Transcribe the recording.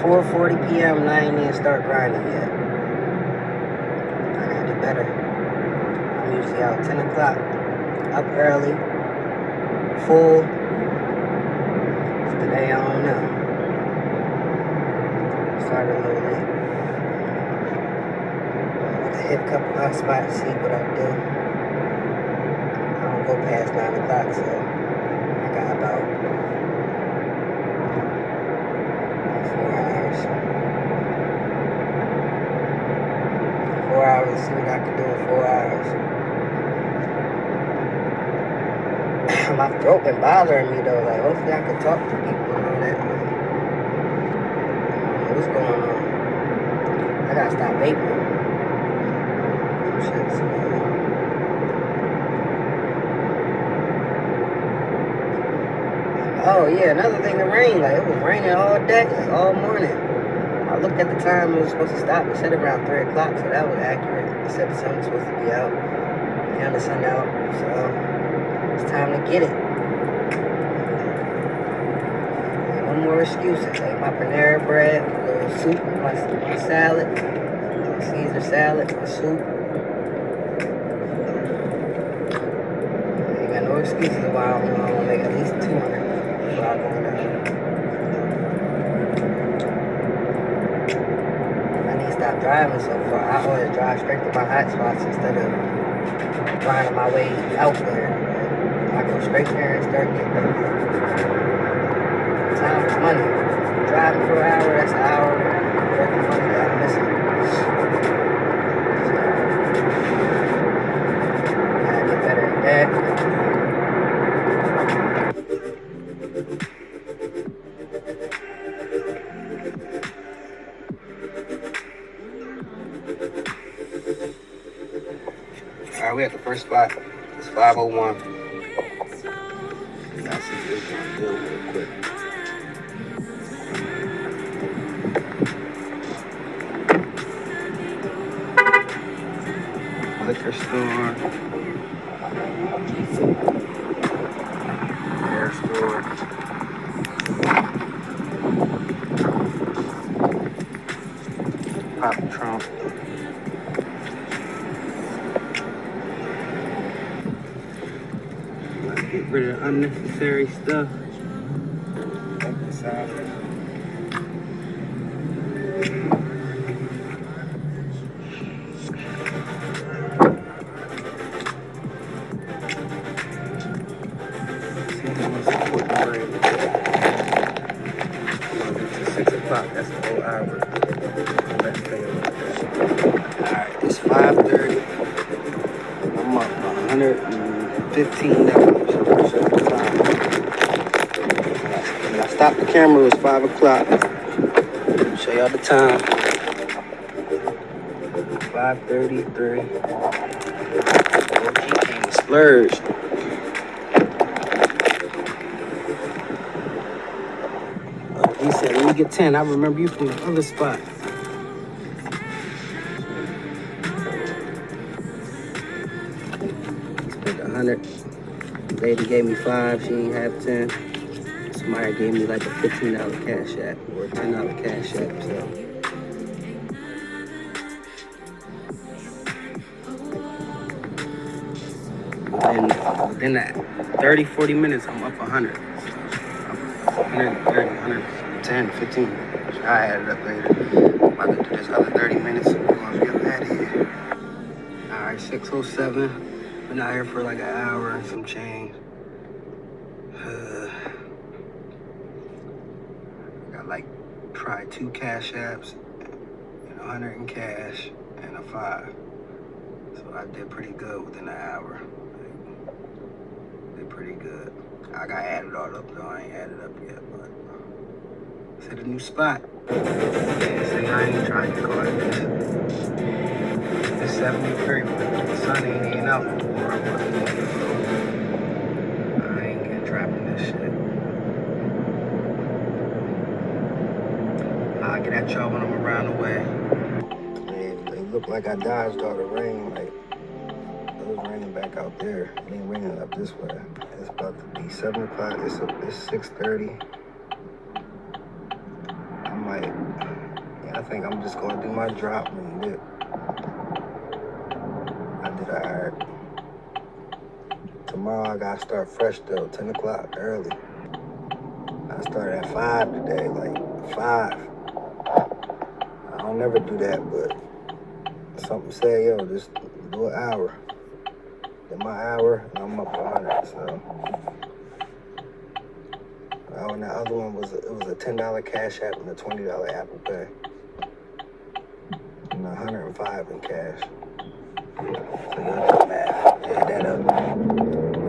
4:40 p.m. and I ain't even start grinding yet. I gotta do better. I'm usually out 10 o'clock, up early, full. Today, I don't know. Started a little late. I hit a couple of spots, see what I do. I don't go past 9 o'clock, so I got about 4 hours. 4 hours, see what I can do in 4 hours. My throat been bothering me though, like hopefully I can talk to people and all that. Like, I don't know what's going on. I gotta stop vaping. Shit, oh yeah, another thing, the rain. Like it was raining all day, like all morning. I looked at the time, it was supposed to stop. It said around 3 o'clock, so that was accurate. It said the sun was supposed to be out. Now the sun out, so it's time to get it. Like, no more excuses. Like my Panera bread, my little soup, my salad, my Caesar salad, my soup. I ain't got no excuses why I don't want to make at least 200 before I go in there. I need to stop driving so far. I always drive straight to my hot spots instead of grinding my way out there. I go straight there and start getting there. Time is money. Driving for an hour, that's an hour worth of money that I'm missing. So, I gotta get better at that. Alright, we at the first spot. It's 501. Y'all see this one real quick. Liquor store. Hair store. Pop Trump. Get rid of unnecessary stuff. Check this out. It's 6 o'clock, that's the whole hour. Let's stay over there. Alright, it's 5:30. I'm up $115. When I stopped the camera, it was 5 o'clock. Show y'all the time. 5:33. OG came to splurge. He said, let me get 10. I remember you from the other spot. Spent 100. Lady gave me 5. She didn't have 10. Somebody gave me like a $15 cash app or a $10 cash app. So. And within that 30, 40 minutes, I'm up 100. 130, 110, 15. I added up later. I'm about to do this other 30 minutes. We're going to get that here. Alright, 6:07. Been out here for like an hour and some change. Got like probably 2 cash apps, and 100 in cash, and a 5. So I did pretty good within an hour. Did pretty good. I got added all up though. I ain't added up yet, but it's at a new spot. Yeah, see, I ain't trying to go like this. It's 73, but the sun ain't even out no more. I ain't getting trapped in this shit. I'll get at y'all when I'm around the way. Man, it looked like I dodged all the rain. Like, it was raining back out there. It ain't raining up this way. It's about to be 7 o'clock. It's 6:30. I think I'm just gonna do my drop and dip. I did alright. Tomorrow I gotta start fresh though, 10 o'clock early. I started at 5 today, like 5. I don't never do that, but something say, yo, just do an hour. Get my hour, and I'm up to 100, so. Oh, and the other one was, it was a $10 Cash App and a $20 Apple Pay. And 105 in cash. So you got the math, add that up.